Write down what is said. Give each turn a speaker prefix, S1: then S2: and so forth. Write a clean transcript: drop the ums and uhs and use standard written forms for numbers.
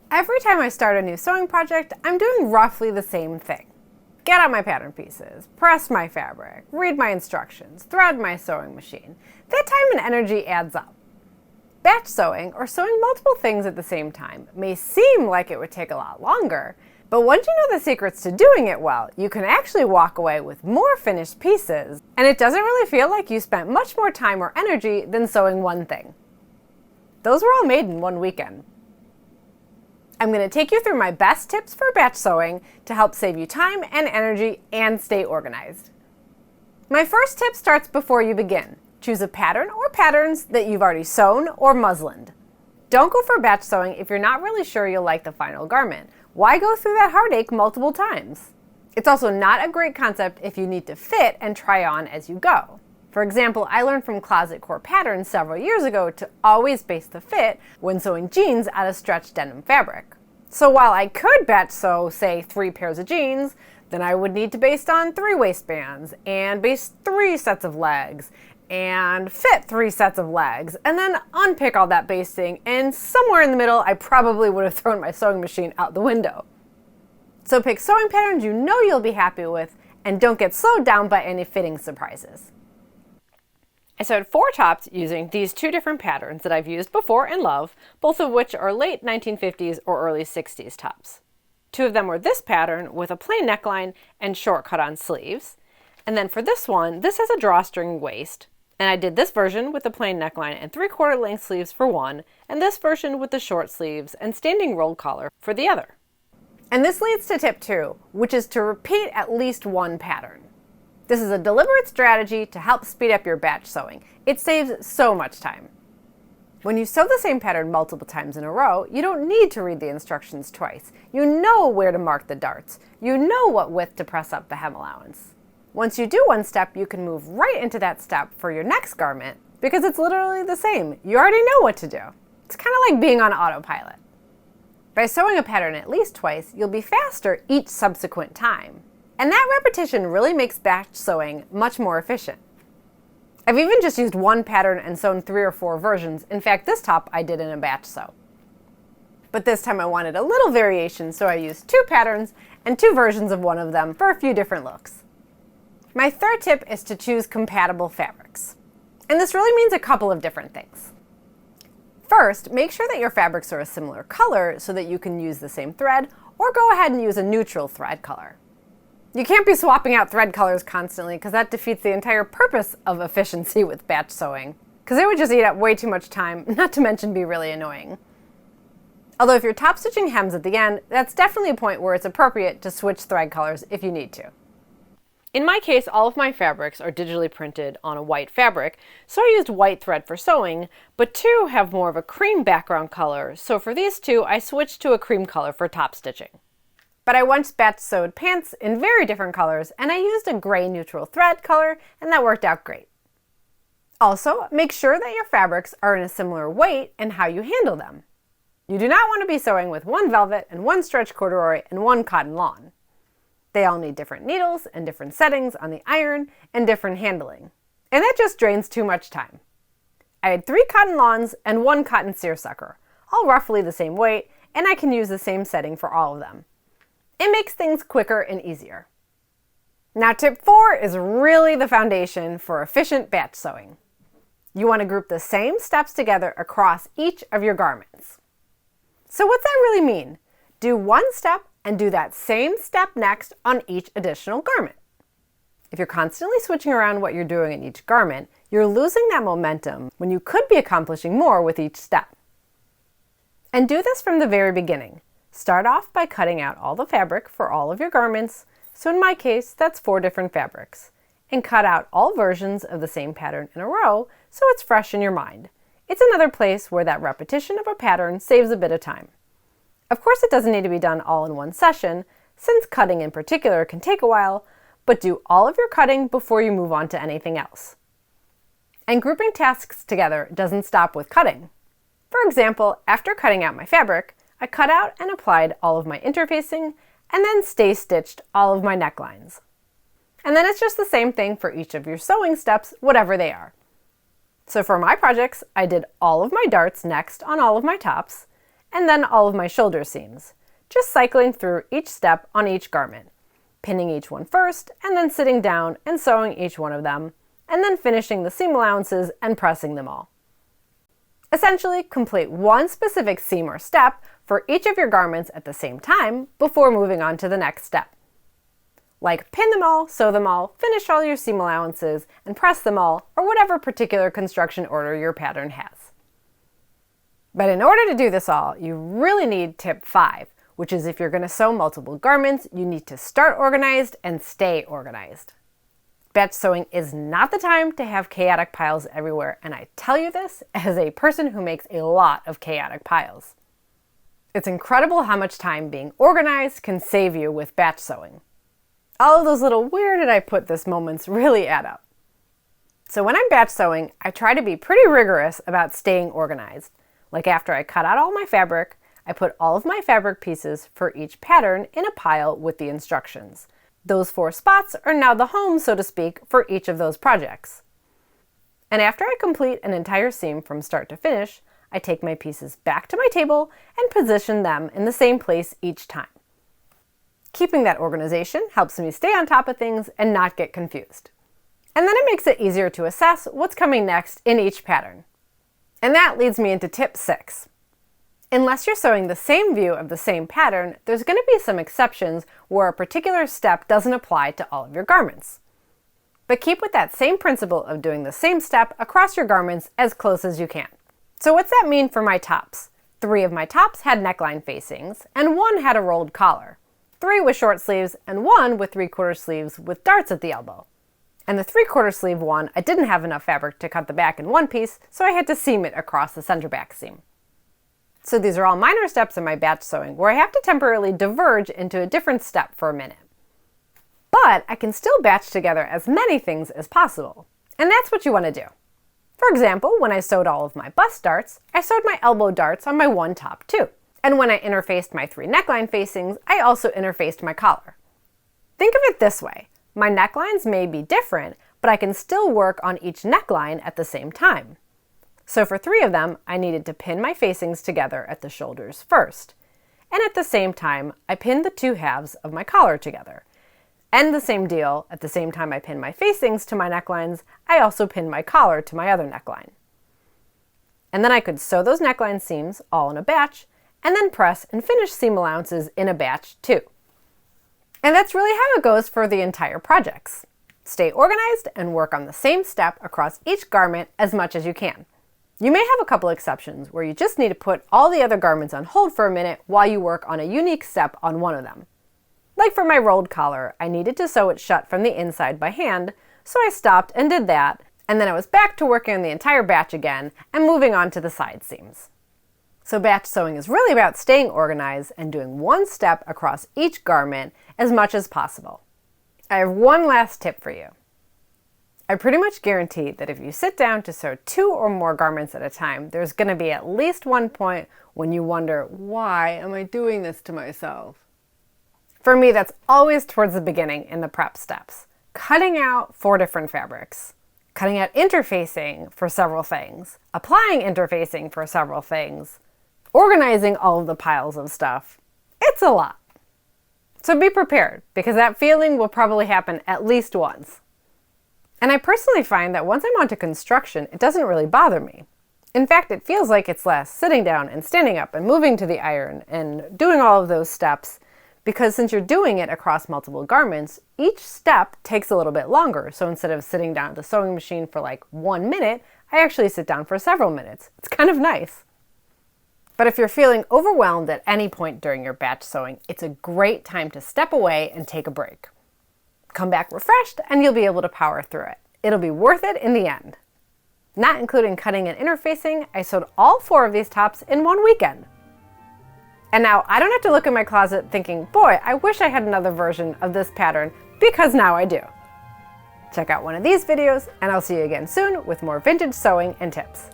S1: Every time I start a new sewing project, I'm doing roughly the same thing. Get out my pattern pieces, press my fabric, read my instructions, thread my sewing machine. That time and energy adds up. Batch sewing, or sewing multiple things at the same time, may seem like it would take a lot longer, but once you know the secrets to doing it well, you can actually walk away with more finished pieces, and it doesn't really feel like you spent much more time or energy than sewing one thing. Those were all made in one weekend. I'm going to take you through my best tips for batch sewing to help save you time and energy and stay organized. My first tip starts before you begin. Choose a pattern or patterns that you've already sewn or muslined. Don't go for batch sewing if you're not really sure you'll like the final garment. Why go through that heartache multiple times? It's also not a great concept if you need to fit and try on as you go. For example, I learned from Closet Core Patterns several years ago to always base the fit when sewing jeans out of stretched denim fabric. So while I could batch sew, say, 3 pairs of jeans, then I would need to baste on 3 waistbands, and baste 3 sets of legs, and fit 3 sets of legs, and then unpick all that basting, and somewhere in the middle I probably would have thrown my sewing machine out the window. So pick sewing patterns you know you'll be happy with, and don't get slowed down by any fitting surprises. I sewed 4 tops using these 2 different patterns that I've used before and love, both of which are late 1950s or early 60s tops. 2 of them were this pattern with a plain neckline and short cut-on sleeves. And then for this one, this has a drawstring waist. And I did this version with the plain neckline and 3/4 length sleeves for one, and this version with the short sleeves and standing rolled collar for the other. And this leads to tip 2, which is to repeat at least one pattern. This is a deliberate strategy to help speed up your batch sewing. It saves so much time. When you sew the same pattern multiple times in a row, you don't need to read the instructions twice. You know where to mark the darts. You know what width to press up the hem allowance. Once you do one step, you can move right into that step for your next garment because it's literally the same. You already know what to do. It's kind of like being on autopilot. By sewing a pattern at least twice, you'll be faster each subsequent time. And that repetition really makes batch sewing much more efficient. I've even just used one pattern and sewn 3 or 4 versions. In fact, this top I did in a batch sew. But this time I wanted a little variation, so I used 2 patterns and 2 versions of one of them for a few different looks. My third tip is to choose compatible fabrics. And this really means a couple of different things. First, make sure that your fabrics are a similar color so that you can use the same thread, or go ahead and use a neutral thread color. You can't be swapping out thread colors constantly because that defeats the entire purpose of efficiency with batch sewing, because it would just eat up way too much time, not to mention be really annoying. Although if you're top stitching hems at the end, that's definitely a point where it's appropriate to switch thread colors if you need to. In my case, all of my fabrics are digitally printed on a white fabric, so I used white thread for sewing, but 2 have more of a cream background color, so for these 2 I switched to a cream color for top stitching. But I once batch sewed pants in very different colors, and I used a gray neutral thread color, and that worked out great. Also, make sure that your fabrics are in a similar weight and how you handle them. You do not want to be sewing with 1 velvet and 1 stretch corduroy and 1 cotton lawn. They all need different needles and different settings on the iron and different handling. And that just drains too much time. I had 3 cotton lawns and 1 cotton seersucker, all roughly the same weight, and I can use the same setting for all of them. It makes things quicker and easier. Now tip 4 is really the foundation for efficient batch sewing. You want to group the same steps together across each of your garments. So what's that really mean? Do one step and do that same step next on each additional garment. If you're constantly switching around what you're doing in each garment, you're losing that momentum when you could be accomplishing more with each step. And do this from the very beginning. Start off by cutting out all the fabric for all of your garments, so in my case that's 4 different fabrics, and cut out all versions of the same pattern in a row so it's fresh in your mind. It's another place where that repetition of a pattern saves a bit of time. Of course, it doesn't need to be done all in one session, since cutting in particular can take a while, but do all of your cutting before you move on to anything else. And grouping tasks together doesn't stop with cutting. For example, after cutting out my fabric, I cut out and applied all of my interfacing, and then stay stitched all of my necklines. And then it's just the same thing for each of your sewing steps, whatever they are. So for my projects, I did all of my darts next on all of my tops, and then all of my shoulder seams, just cycling through each step on each garment, pinning each one first, and then sitting down and sewing each one of them, and then finishing the seam allowances and pressing them all. Essentially, complete one specific seam or step for each of your garments at the same time before moving on to the next step. Like pin them all, sew them all, finish all your seam allowances, and press them all, or whatever particular construction order your pattern has. But in order to do this all, you really need tip 5, which is if you're going to sew multiple garments, you need to start organized and stay organized. Batch sewing is not the time to have chaotic piles everywhere, and I tell you this as a person who makes a lot of chaotic piles. It's incredible how much time being organized can save you with batch sewing. All of those little "where did I put this" moments really add up. So when I'm batch sewing, I try to be pretty rigorous about staying organized. Like after I cut out all my fabric, I put all of my fabric pieces for each pattern in a pile with the instructions. Those 4 spots are now the home, so to speak, for each of those projects. And after I complete an entire seam from start to finish, I take my pieces back to my table and position them in the same place each time. Keeping that organization helps me stay on top of things and not get confused. And then it makes it easier to assess what's coming next in each pattern. And that leads me into tip 6. Unless you're sewing the same view of the same pattern, there's going to be some exceptions where a particular step doesn't apply to all of your garments. But keep with that same principle of doing the same step across your garments as close as you can. So what's that mean for my tops? 3 of my tops had neckline facings, and 1 had a rolled collar. 3 with short sleeves, and 1 with 3/4 sleeves with darts at the elbow. And the 3/4 sleeve one, I didn't have enough fabric to cut the back in one piece, so I had to seam it across the center back seam. So these are all minor steps in my batch sewing where I have to temporarily diverge into a different step for a minute. But I can still batch together as many things as possible, and that's what you want to do. For example, when I sewed all of my bust darts, I sewed my elbow darts on my one top too. And when I interfaced my 3 neckline facings, I also interfaced my collar. Think of it this way. My necklines may be different, but I can still work on each neckline at the same time. So for 3 of them, I needed to pin my facings together at the shoulders first. And at the same time, I pinned the 2 halves of my collar together. And the same deal, at the same time I pinned my facings to my necklines, I also pinned my collar to my other neckline. And then I could sew those neckline seams all in a batch, and then press and finish seam allowances in a batch too. And that's really how it goes for the entire projects. Stay organized and work on the same step across each garment as much as you can. You may have a couple exceptions where you just need to put all the other garments on hold for a minute while you work on a unique step on one of them. Like for my rolled collar, I needed to sew it shut from the inside by hand, so I stopped and did that, and then I was back to working on the entire batch again and moving on to the side seams. So batch sewing is really about staying organized and doing one step across each garment as much as possible. I have one last tip for you. I pretty much guarantee that if you sit down to sew 2 or more garments at a time, there's going to be at least one point when you wonder, why am I doing this to myself? For me, that's always towards the beginning in the prep steps. Cutting out 4 different fabrics. Cutting out interfacing for several things. Applying interfacing for several things. Organizing all of the piles of stuff. It's a lot. So be prepared, because that feeling will probably happen at least once. And I personally find that once I'm onto construction, it doesn't really bother me. In fact, it feels like it's less sitting down and standing up and moving to the iron and doing all of those steps, because since you're doing it across multiple garments, each step takes a little bit longer. So instead of sitting down at the sewing machine for like 1 minute, I actually sit down for several minutes. It's kind of nice. But if you're feeling overwhelmed at any point during your batch sewing, it's a great time to step away and take a break. Come back refreshed and you'll be able to power through it. It'll be worth it in the end. Not including cutting and interfacing, I sewed all 4 of these tops in one weekend. And now I don't have to look in my closet thinking, boy, I wish I had another version of this pattern, because now I do. Check out one of these videos and I'll see you again soon with more vintage sewing and tips.